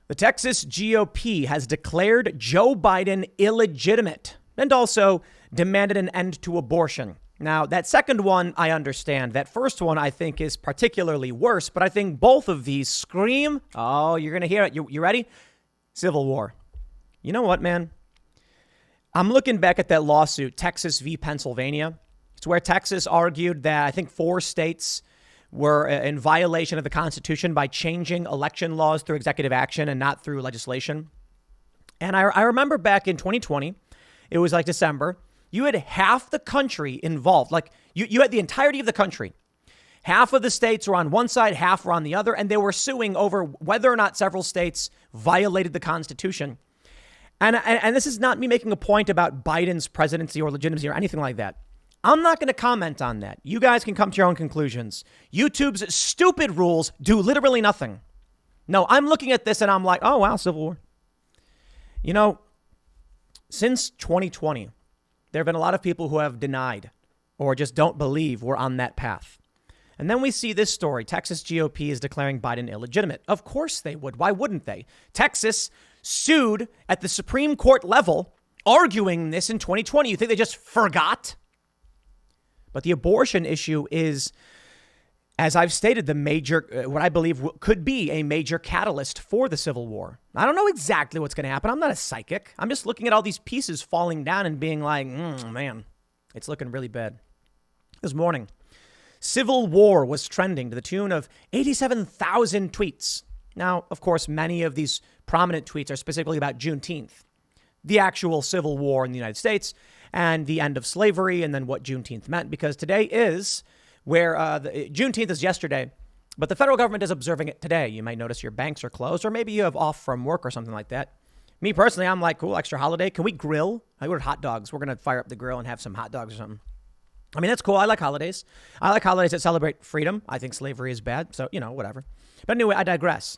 The Texas GOP has declared Joe Biden illegitimate and also demanded an end to abortion. Now, that second one, I understand. That first one, I think, is particularly worse. But I think both of these scream, oh, you're going to hear it. You ready? Civil war. You know what, man? I'm looking back at that lawsuit, Texas v. Pennsylvania. It's where Texas argued that I think 4 states were in violation of the Constitution by changing election laws through executive action and not through legislation. And I remember back in 2020, it was like December, you had half the country involved. Like you had the entirety of the country. Half of the states were on one side, half were on the other, and they were suing over whether or not several states violated the Constitution. And this is not me making a point about Biden's presidency or legitimacy or anything like that. I'm not going to comment on that. You guys can come to your own conclusions. YouTube's stupid rules do literally nothing. No, I'm looking at this and I'm like, oh, wow, civil war. You know, since 2020, there have been a lot of people who have denied or just don't believe we're on that path. And then we see this story. Texas GOP is declaring Biden illegitimate. Of course they would. Why wouldn't they? Texas sued at the Supreme Court level, arguing this in 2020. You think they just forgot? But the abortion issue is, as I've stated, the major, what I believe could be a major catalyst for the Civil War. I don't know exactly what's going to happen. I'm not a psychic. I'm just looking at all these pieces falling down and being like, man, it's looking really bad. This morning, Civil War was trending to the tune of 87,000 tweets. Now, of course, many of these prominent tweets are specifically about Juneteenth, the actual Civil War in the United States, and the end of slavery, and then what Juneteenth meant, because today is where Juneteenth is yesterday, but the federal government is observing it today. You might notice your banks are closed, or maybe you have off from work or something like that. Me personally, I'm like, cool, extra holiday. Can we grill? I ordered hot dogs. We're going to fire up the grill and have some hot dogs or something. I mean, that's cool. I like holidays. I like holidays that celebrate freedom. I think slavery is bad. So, you know, whatever. But anyway, I digress.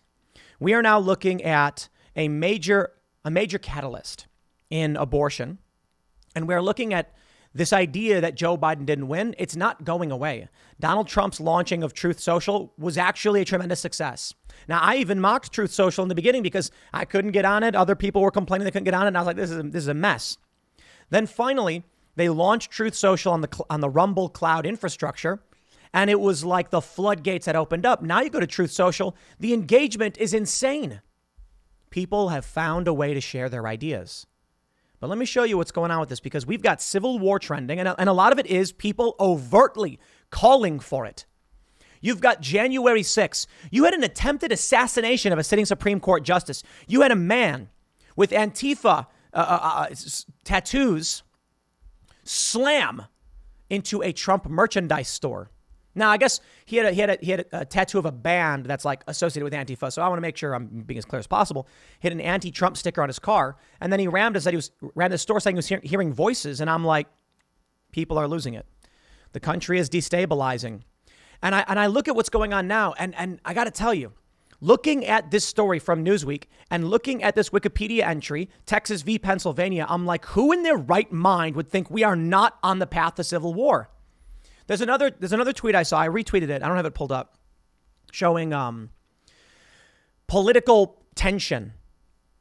We are now looking at a major catalyst in abortion. And we're looking at this idea that Joe Biden didn't win. It's not going away. Donald Trump's launching of Truth Social was actually a tremendous success. Now, I even mocked Truth Social in the beginning because I couldn't get on it. Other people were complaining they couldn't get on it. And I was like, this is a mess. Then finally, they launched Truth Social on the Rumble cloud infrastructure. And it was like the floodgates had opened up. Now you go to Truth Social. The engagement is insane. People have found a way to share their ideas. But let me show you what's going on with this, because we've got civil war trending, and a lot of it is people overtly calling for it. You've got January 6th. You had an attempted assassination of a sitting Supreme Court justice. You had a man with Antifa tattoos slam into a Trump merchandise store. Now, I guess he had a tattoo of a band that's like associated with Antifa. So I want to make sure I'm being as clear as possible. He had an anti-Trump sticker on his car. And then he rammed the store saying he was hearing voices. And I'm like, people are losing it. The country is destabilizing. And I look at what's going on now. And I got to tell you, looking at this story from Newsweek and looking at this Wikipedia entry, Texas v. Pennsylvania, I'm like, who in their right mind would think we are not on the path to civil war? There's another tweet I saw. I retweeted it. I don't have it pulled up, showing political tension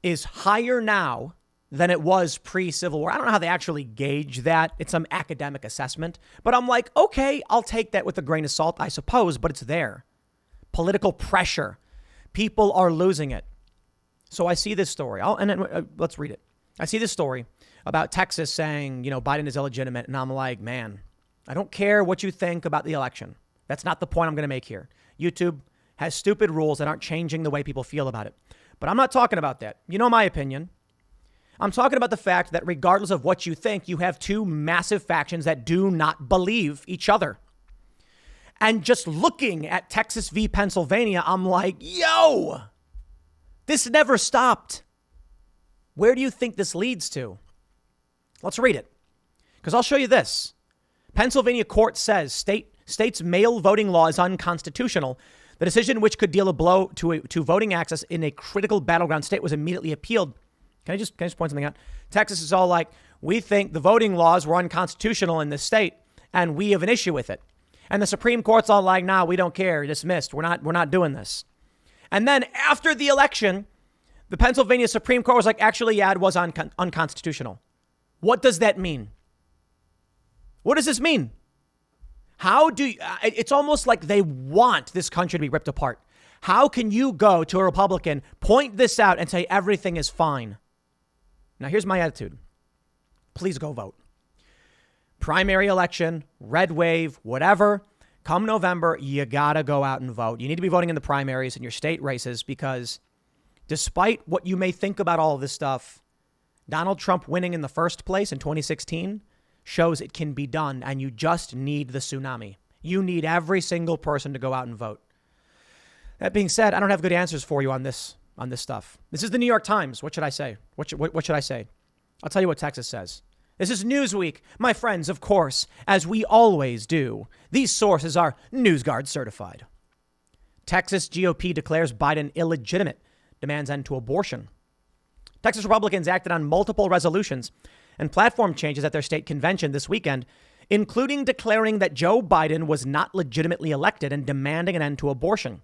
is higher now than it was pre-Civil War. I don't know how they actually gauge that. It's some academic assessment. But I'm like, okay, I'll take that with a grain of salt, I suppose, but it's there. Political pressure. People are losing it. So I see this story. Let's read it. I see this story about Texas saying, Biden is illegitimate. And I'm like, man, I don't care what you think about the election. That's not the point I'm going to make here. YouTube has stupid rules that aren't changing the way people feel about it. But I'm not talking about that. You know my opinion. I'm talking about the fact that regardless of what you think, you have two massive factions that do not believe each other. And just looking at Texas v. Pennsylvania, I'm like, yo, this never stopped. Where do you think this leads to? Let's read it, because I'll show you this. Pennsylvania court says state's mail voting law is unconstitutional. The decision, which could deal a blow to voting access in a critical battleground state, was immediately appealed. Can I just point something out? Texas is all like, we think the voting laws were unconstitutional in this state, and we have an issue with it. And the Supreme Court's all like, nah, we don't care. Dismissed. We're not doing this. And then after the election, The Pennsylvania Supreme Court was like, actually, yeah, it was unconstitutional. What does that mean? What does this mean? How do you, it's almost like they want this country to be ripped apart. How can you go to a Republican, point this out, and say everything is fine? Now, here's my attitude. Please go vote. Primary election, red wave, whatever. Come November, you got to go out and vote. You need to be voting in the primaries in your state races because despite what you may think about all of this stuff, Donald Trump winning in the first place in 2016 shows it can be done, and you just need the tsunami. You need every single person to go out and vote. That being said, I don't have good answers for you on this stuff. This is the New York Times. What should I say? What should I say? I'll tell you what Texas says. This is Newsweek. My friends, of course, as we always do, these sources are NewsGuard certified. Texas GOP declares Biden illegitimate, demands end to abortion. Texas Republicans acted on multiple resolutions and platform changes at their state convention this weekend, including declaring that Joe Biden was not legitimately elected and demanding an end to abortion.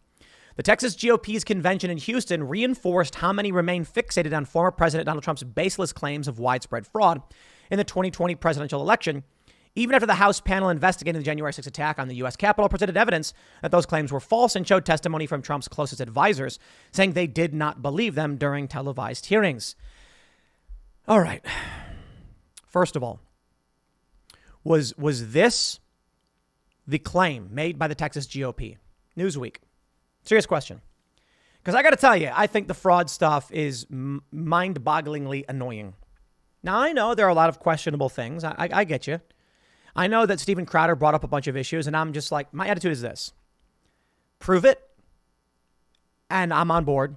The Texas GOP's convention in Houston reinforced how many remain fixated on former President Donald Trump's baseless claims of widespread fraud in the 2020 presidential election, even after the House panel investigating the January 6th attack on the U.S. Capitol presented evidence that those claims were false and showed testimony from Trump's closest advisors saying they did not believe them during televised hearings. All right. First of all, was this the claim made by the Texas GOP? Newsweek. Serious question. Because I got to tell you, I think the fraud stuff is mind-bogglingly annoying. Now, I know there are a lot of questionable things. I get you. I know that Steven Crowder brought up a bunch of issues, and I'm just like, my attitude is this. Prove it, and I'm on board.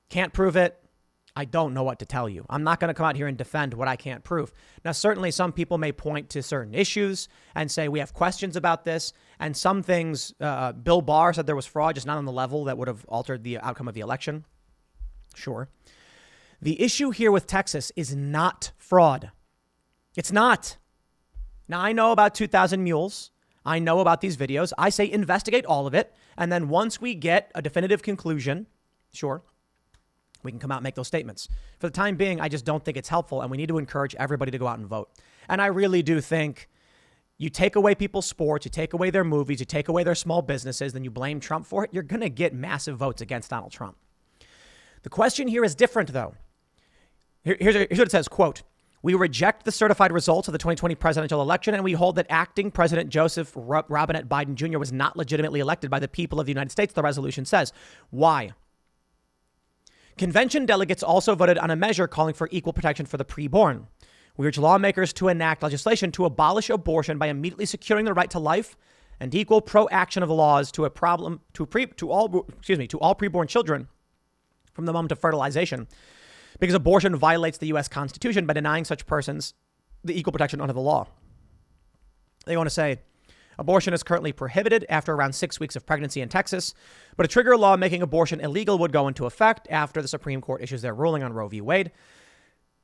Can't prove it. I don't know what to tell you. I'm not going to come out here and defend what I can't prove. Now, certainly some people may point to certain issues and say we have questions about this. And some things, Bill Barr said there was fraud, just not on the level that would have altered the outcome of the election. Sure. The issue here with Texas is not fraud. It's not. Now, I know about 2,000 Mules. I know about these videos. I say investigate all of it. And then once we get a definitive conclusion, sure, we can come out and make those statements. For the time being, I just don't think it's helpful, and we need to encourage everybody to go out and vote. And I really do think you take away people's sports, you take away their movies, you take away their small businesses, then you blame Trump for it, you're going to get massive votes against Donald Trump. The question here is different, though. Here's what it says, quote, "We reject the certified results of the 2020 presidential election, and we hold that acting President Joseph Robinette Biden Jr. was not legitimately elected by the people of the United States," the resolution says. Why? Convention delegates also voted on a measure calling for equal protection for the preborn. We urge lawmakers to enact legislation to abolish abortion by immediately securing the right to life and equal pro-action of the laws to all preborn children from the moment of fertilization, because abortion violates the U.S. Constitution by denying such persons the equal protection under the law. They want to say, abortion is currently prohibited after around 6 weeks of pregnancy in Texas, but a trigger law making abortion illegal would go into effect after the Supreme Court issues their ruling on Roe v. Wade,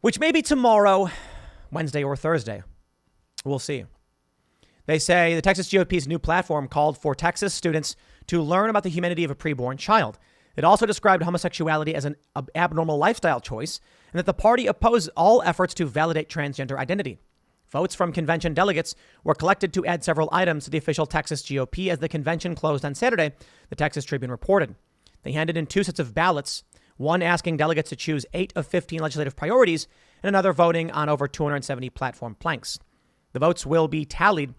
which may be tomorrow, Wednesday or Thursday. We'll see. They say the Texas GOP's new platform called for Texas students to learn about the humanity of a preborn child. It also described homosexuality as an abnormal lifestyle choice, and that the party opposed all efforts to validate transgender identity. Votes from convention delegates were collected to add several items to the official Texas GOP as the convention closed on Saturday, the Texas Tribune reported. They handed in 2 sets of ballots, one asking delegates to choose 8 of 15 legislative priorities and another voting on over 270 platform planks. The votes will be tallied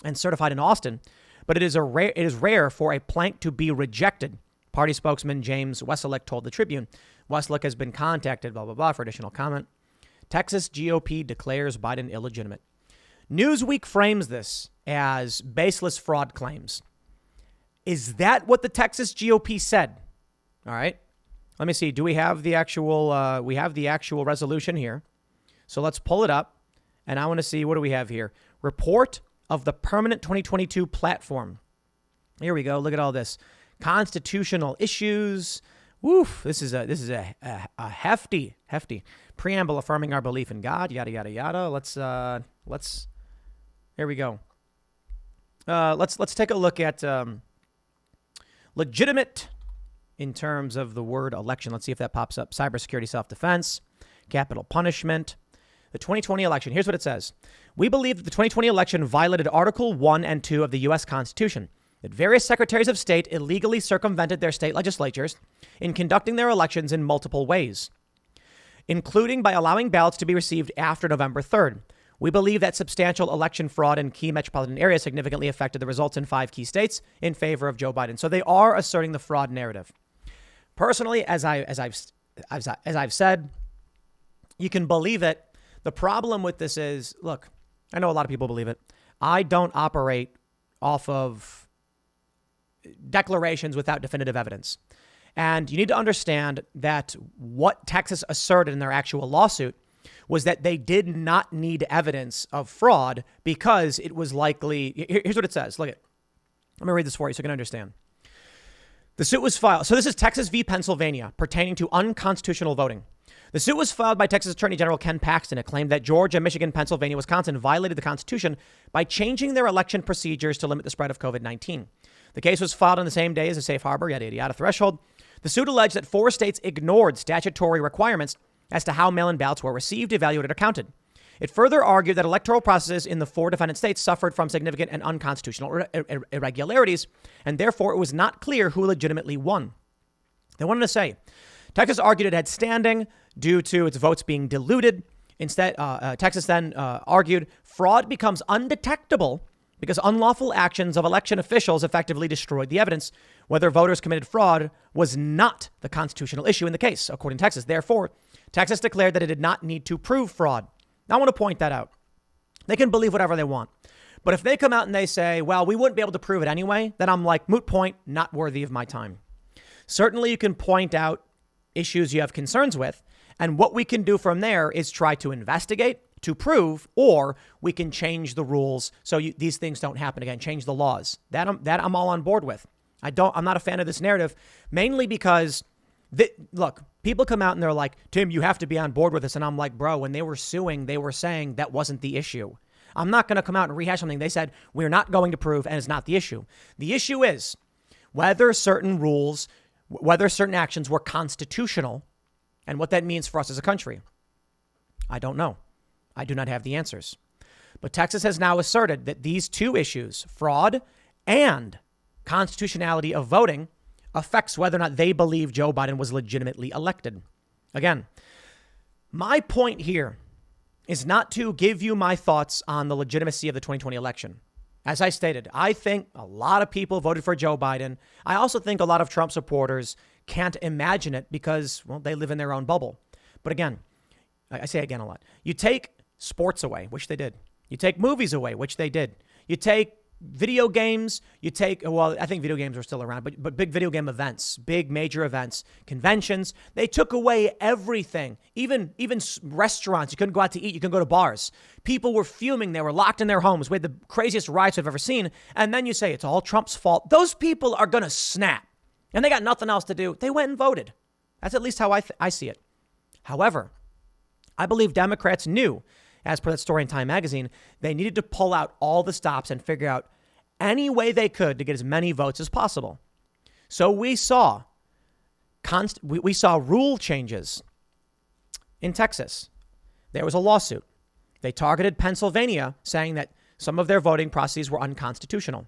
and certified in Austin, but it is rare for a plank to be rejected, party spokesman James Weselick told the Tribune. Weselick has been contacted, blah, blah, blah, for additional comment. Texas GOP declares Biden illegitimate. Newsweek frames this as baseless fraud claims. Is that what the Texas GOP said? All right. Let me see. Do we have the actual, we have the actual resolution here. So let's pull it up. And I want to see, what do we have here? Report of the permanent 2022 platform. Here we go. Look at all this. Constitutional issues. Woof. This is a hefty preamble affirming our belief in God. Yada, yada, yada. Let's, here we go. Let's take a look at legitimate in terms of the word election. Let's see if that pops up. Cybersecurity, self-defense, capital punishment. The 2020 election. Here's what it says. We believe that the 2020 election violated Article 1 and 2 of the U.S. Constitution, that various secretaries of state illegally circumvented their state legislatures in conducting their elections in multiple ways, including by allowing ballots to be received after November 3rd. We believe that substantial election fraud in key metropolitan areas significantly affected the results in 5 key states in favor of Joe Biden. So they are asserting the fraud narrative. Personally, as I've said, you can believe it. The problem with this is, look, I know a lot of people believe it. I don't operate off of declarations without definitive evidence. And you need to understand that what Texas asserted in their actual lawsuit was that they did not need evidence of fraud because it was likely. Here's what it says. Look at. Let me read this for you so you can understand. The suit was filed. So this is Texas v. Pennsylvania pertaining to unconstitutional voting. The suit was filed by Texas Attorney General Ken Paxton. It claimed that Georgia, Michigan, Pennsylvania, Wisconsin violated the Constitution by changing their election procedures to limit the spread of COVID-19. The case was filed on the same day as a safe harbor, yada, yada, threshold. The suit alleged that 4 states ignored statutory requirements as to how mail-in ballots were received, evaluated, or counted. It further argued that electoral processes in the 4 defendant states suffered from significant and unconstitutional irregularities, and therefore it was not clear who legitimately won. They wanted to say, Texas argued it had standing due to its votes being diluted. Instead, Texas then argued fraud becomes undetectable because unlawful actions of election officials effectively destroyed the evidence. Whether voters committed fraud was not the constitutional issue in the case, according to Texas. Therefore, Texas declared that it did not need to prove fraud. Now, I want to point that out. They can believe whatever they want. But if they come out and they say, well, we wouldn't be able to prove it anyway, then I'm like, moot point, not worthy of my time. Certainly, you can point out issues you have concerns with. And what we can do from there is try to investigate, to prove, or we can change the rules so these things don't happen again, change the laws. That I'm all on board with. I'm not a fan of this narrative, mainly because, look, people come out and they're like, Tim, you have to be on board with this. And I'm like, bro, when they were suing, they were saying that wasn't the issue. I'm not going to come out and rehash something they said we're not going to prove, and it's not the issue. The issue is whether certain rules, whether certain actions were constitutional, and what that means for us as a country. I don't know. I do not have the answers. But Texas has now asserted that these 2 issues, fraud and constitutionality of voting, affects whether or not they believe Joe Biden was legitimately elected. Again, my point here is not to give you my thoughts on the legitimacy of the 2020 election. As I stated, I think a lot of people voted for Joe Biden. I also think a lot of Trump supporters can't imagine it because, well, they live in their own bubble. But again, I say again a lot. You take sports away, which they did. You take movies away, which they did. You take video games. You take, well, I think video games are still around, but big video game events, big major events, conventions. They took away everything. Even restaurants. You couldn't go out to eat. You couldn't go to bars. People were fuming. They were locked in their homes. We had the craziest riots we've ever seen. And then you say it's all Trump's fault. Those people are going to snap. And they got nothing else to do. They went and voted. That's at least how I see it. However, I believe Democrats knew, as per that story in Time magazine, they needed to pull out all the stops and figure out any way they could to get as many votes as possible. So we saw rule changes in Texas. There was a lawsuit. They targeted Pennsylvania, saying that some of their voting processes were unconstitutional.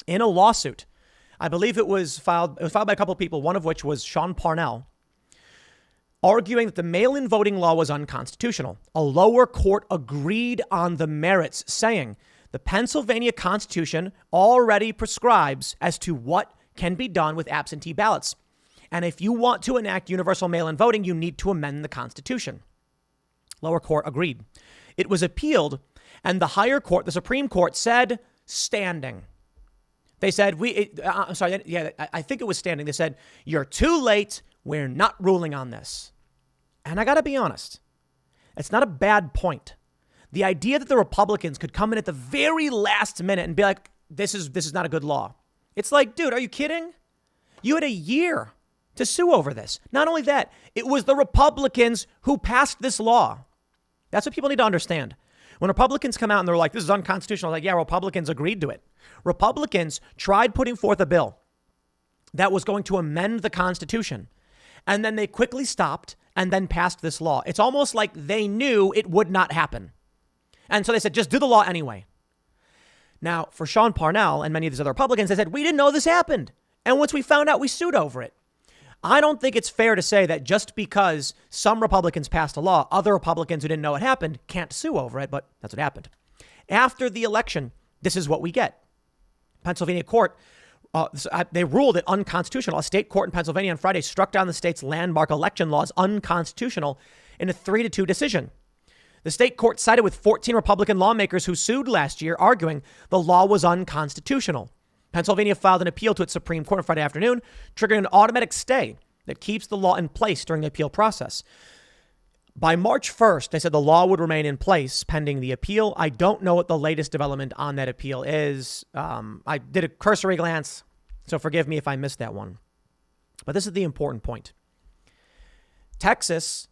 In a lawsuit, I believe it was filed by a couple of people, one of which was Sean Parnell, arguing that the mail-in voting law was unconstitutional. A lower court agreed on the merits, saying the Pennsylvania Constitution already prescribes as to what can be done with absentee ballots. And if you want to enact universal mail-in voting, you need to amend the Constitution. Lower court agreed. It was appealed, and the higher court, the Supreme Court, said standing. They said, I think it was standing. They said, you're too late. We're not ruling on this. And I got to be honest, it's not a bad point. The idea that the Republicans could come in at the very last minute and be like, this is not a good law. It's like, dude, are you kidding? You had a year to sue over this. Not only that, it was the Republicans who passed this law. That's what people need to understand. When Republicans come out and they're like, this is unconstitutional, like, yeah, Republicans agreed to it. Republicans tried putting forth a bill that was going to amend the Constitution. And then they quickly stopped and then passed this law. It's almost like they knew it would not happen. And so they said, just do the law anyway. Now, for Sean Parnell and many of these other Republicans, they said, we didn't know this happened. And once we found out, we sued over it. I don't think it's fair to say that just because some Republicans passed a law, other Republicans who didn't know it happened can't sue over it, but that's what happened. After the election, this is what we get. Pennsylvania court, they ruled it unconstitutional. A state court in Pennsylvania on Friday struck down the state's landmark election laws unconstitutional in a 3-2 decision. The state court sided with 14 Republican lawmakers who sued last year, arguing the law was unconstitutional. Pennsylvania filed an appeal to its Supreme Court on Friday afternoon, triggering an automatic stay that keeps the law in place during the appeal process. By March 1st, they said the law would remain in place pending the appeal. I don't know what the latest development on that appeal is. I did a cursory glance, so forgive me if I missed that one. But this is the important point. Texas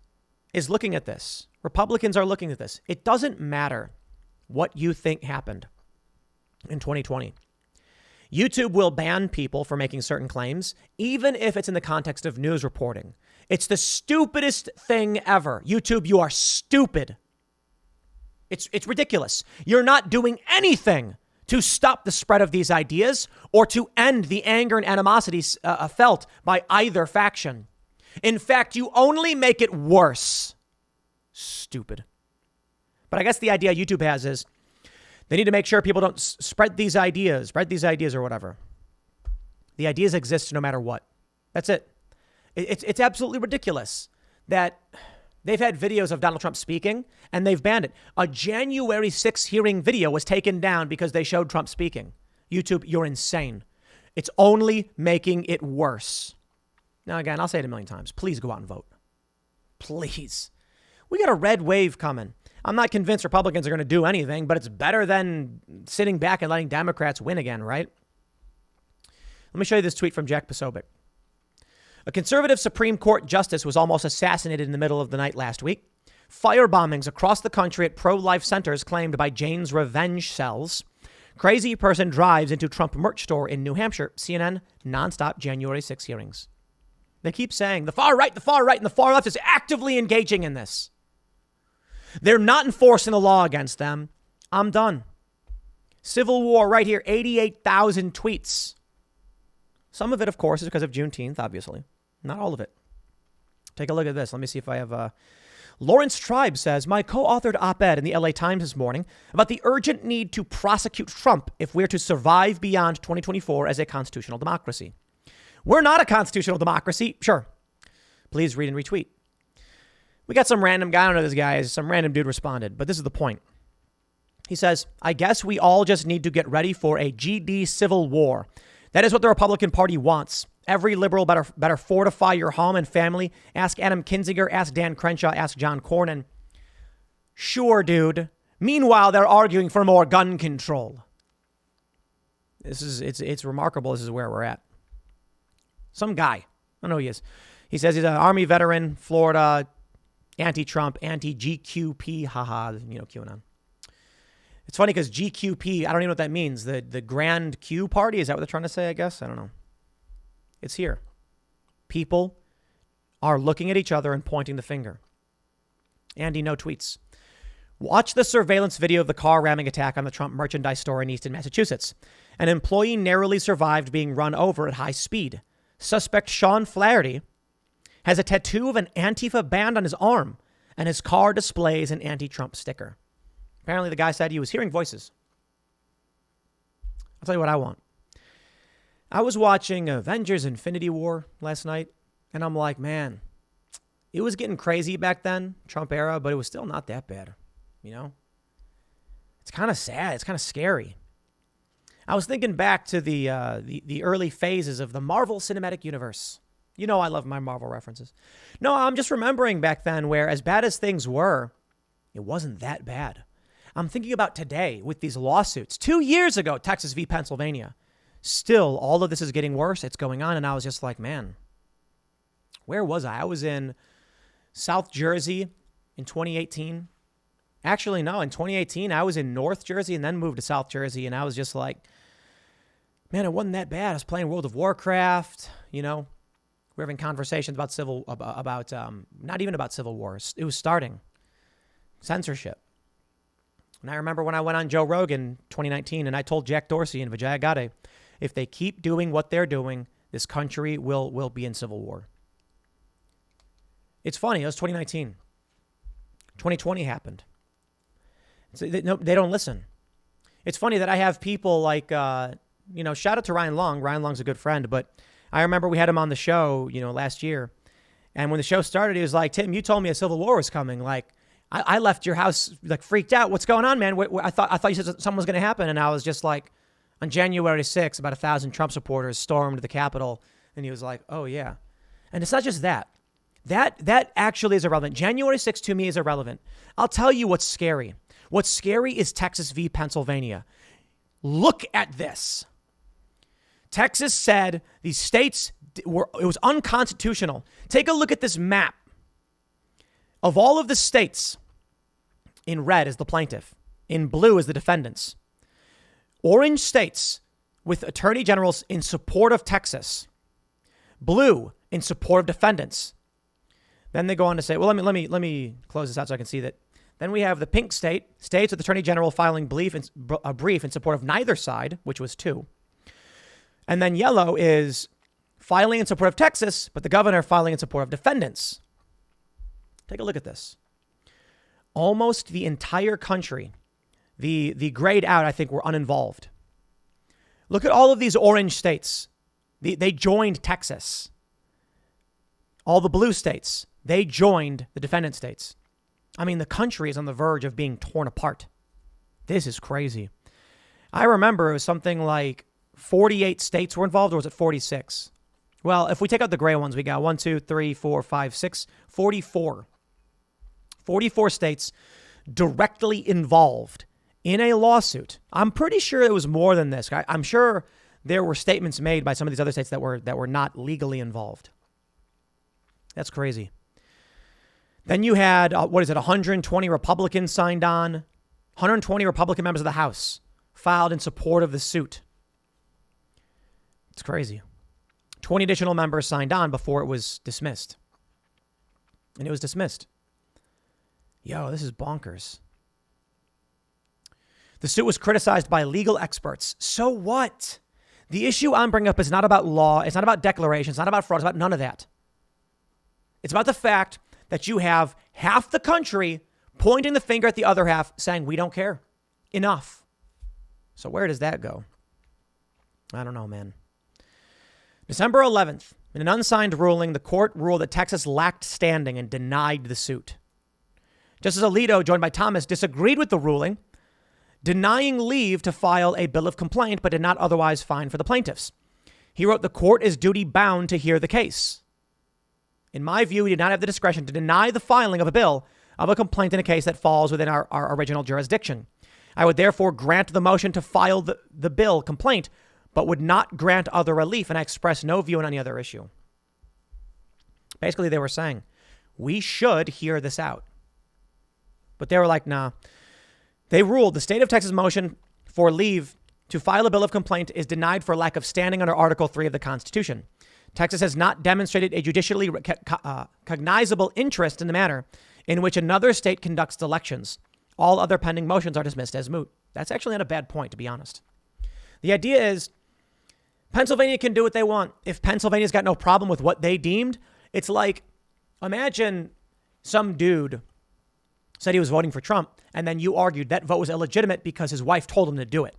is looking at this. Republicans are looking at this. It doesn't matter what you think happened in 2020. YouTube will ban people for making certain claims, even if it's in the context of news reporting. It's the stupidest thing ever. YouTube, you are stupid. It's ridiculous. You're not doing anything to stop the spread of these ideas or to end the anger and animosity felt by either faction. In fact, you only make it worse. Stupid. But I guess the idea YouTube has is they need to make sure people don't spread these ideas or whatever. The ideas exist no matter what. That's it. It's absolutely ridiculous that they've had videos of Donald Trump speaking and they've banned it. A January 6th hearing video was taken down because they showed Trump speaking. YouTube, you're insane. It's only making it worse. Now, again, I'll say it a million times. Please go out and vote. Please. We got a red wave coming. I'm not convinced Republicans are going to do anything, but it's better than sitting back and letting Democrats win again, right? Let me show you this tweet from Jack Posobiec. A conservative Supreme Court justice was almost assassinated in the middle of the night last week. Fire bombings across the country at pro-life centers claimed by Jane's revenge cells. Crazy person drives into Trump merch store in New Hampshire. CNN nonstop January 6 hearings. They keep saying the far right, and the far left is actively engaging in this. They're not enforcing the law against them. I'm done. Civil war right here, 88,000 tweets. Some of it, of course, is because of Juneteenth, obviously. Not all of it. Take a look at this. Let me see if I have... Lawrence Tribe says, my co-authored op-ed in the LA Times this morning about the urgent need to prosecute Trump if we're to survive beyond 2024 as a constitutional democracy. We're not a constitutional democracy. Sure. Please read and retweet. We got some random guy, I don't know this guy, some random dude responded, but this is the point. He says, I guess we all just need to get ready for a GD civil war. That is what the Republican Party wants. Every liberal better fortify your home and family. Ask Adam Kinzinger, ask Dan Crenshaw, ask John Cornyn. Sure, dude. Meanwhile, they're arguing for more gun control. It's remarkable. This is where we're at. Some guy, I don't know who he is. He says he's an Army veteran, Florida, anti-Trump, anti-GQP, haha, QAnon. It's funny because GQP, I don't even know what that means. The Grand Q Party, is that what they're trying to say, I guess? I don't know. It's here. People are looking at each other and pointing the finger. Andy No tweets. Watch the surveillance video of the car ramming attack on the Trump merchandise store in Easton, Massachusetts. An employee narrowly survived being run over at high speed. Suspect Sean Flaherty has a tattoo of an Antifa band on his arm, and his car displays an anti-Trump sticker. Apparently, the guy said he was hearing voices. I'll tell you what I want. I was watching Avengers Infinity War last night, and I'm like, man, it was getting crazy back then, Trump era, but it was still not that bad, It's kind of sad. It's kind of scary. I was thinking back to the early phases of the Marvel Cinematic Universe. I love my Marvel references. No, I'm just remembering back then where, as bad as things were, it wasn't that bad. I'm thinking about today with these lawsuits. 2 years ago, Texas v. Pennsylvania. Still, all of this is getting worse. It's going on. And I was just like, man, where was I? I was in South Jersey in 2018. Actually, no, in 2018, I was in North Jersey and then moved to South Jersey. And I was just like, Man, it wasn't that bad. I was playing World of Warcraft, we're having conversations about not even about civil wars. It was starting. Censorship. And I remember when I went on Joe Rogan 2019 and I told Jack Dorsey and Vijay Gadde, if they keep doing what they're doing, this country will be in civil war. It's funny. It was 2019. 2020 happened. So they don't listen. It's funny that I have people like, shout out to Ryan Long. Ryan Long's a good friend, but I remember we had him on the show, last year. And when the show started, he was like, Tim, you told me a civil war was coming. Like, I left your house like freaked out. What's going on, man? I thought you said something was going to happen. And I was just like, on January 6th, about 1,000 Trump supporters stormed the Capitol. And he was like, oh, yeah. And it's not just that. That actually is irrelevant. January 6th to me is irrelevant. I'll tell you what's scary. What's scary is Texas v. Pennsylvania. Look at this. Texas said these states it was unconstitutional. Take a look at this map. Of all of the states, in red is the plaintiff, in blue is the defendants. Orange states with attorney generals in support of Texas. Blue in support of defendants. Then they go on to say, well, let me close this out so I can see that. Then we have the pink states with attorney general filing a brief in support of neither side, which was 2. And then yellow is filing in support of Texas, but the governor filing in support of defendants. Take a look at this. Almost the entire country, the grayed out, I think, were uninvolved. Look at all of these orange states. They joined Texas. All the blue states, they joined the defendant states. I mean, the country is on the verge of being torn apart. This is crazy. I remember it was something like 48 states were involved, or was it 46? Well, if we take out the gray ones, we got 1, 2, 3, 4, 5, 6, 44. 44 states directly involved in a lawsuit. I'm pretty sure it was more than this. I'm sure there were statements made by some of these other states that were not legally involved. That's crazy. Then you had, 120 Republicans signed on. 120 Republican members of the House filed in support of the suit. It's crazy. 20 additional members signed on before it was dismissed. And it was dismissed. Yo, this is bonkers. The suit was criticized by legal experts. So what? The issue I'm bringing up is not about law. It's not about declarations. It's not about fraud. It's about none of that. It's about the fact that you have half the country pointing the finger at the other half saying, we don't care. Enough. So where does that go? I don't know, man. December 11th, in an unsigned ruling, the court ruled that Texas lacked standing and denied the suit. Justice Alito, joined by Thomas, disagreed with the ruling, denying leave to file a bill of complaint, but did not otherwise fine for the plaintiffs. He wrote, the court is duty bound to hear the case. In my view, he did not have the discretion to deny the filing of a bill of a complaint in a case that falls within our original jurisdiction. I would therefore grant the motion to file the bill complaint, but would not grant other relief, and I express no view on any other issue. Basically, they were saying, we should hear this out. But they were like, nah. They ruled the state of Texas motion for leave to file a bill of complaint is denied for lack of standing under Article 3 of the Constitution. Texas has not demonstrated a judicially cognizable interest in the manner in which another state conducts elections. All other pending motions are dismissed as moot. That's actually not a bad point, to be honest. The idea is Pennsylvania can do what they want. If Pennsylvania's got no problem with what they deemed, it's like, imagine some dude said he was voting for Trump, and then you argued that vote was illegitimate because his wife told him to do it.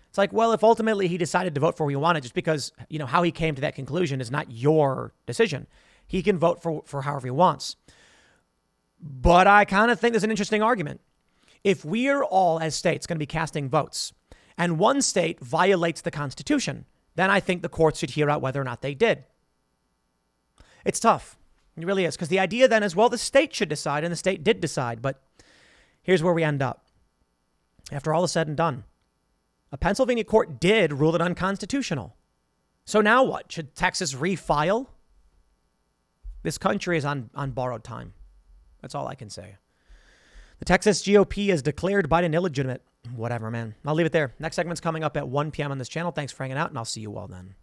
It's like, well, if ultimately he decided to vote for who he wanted, just because, how he came to that conclusion is not your decision. He can vote for however he wants. But I kind of think there's an interesting argument. If we are all, as states, going to be casting votes, and one state violates the Constitution, then I think the courts should hear out whether or not they did. It's tough. It really is. Because the idea then is, well, the state should decide, and the state did decide. But here's where we end up. After all is said and done, a Pennsylvania court did rule it unconstitutional. So now what? Should Texas refile? This country is on borrowed time. That's all I can say. The Texas GOP has declared Biden illegitimate Whatever, man. I'll leave it there. Next segment's coming up at 1 p.m. on this channel. Thanks for hanging out, and I'll see you all then.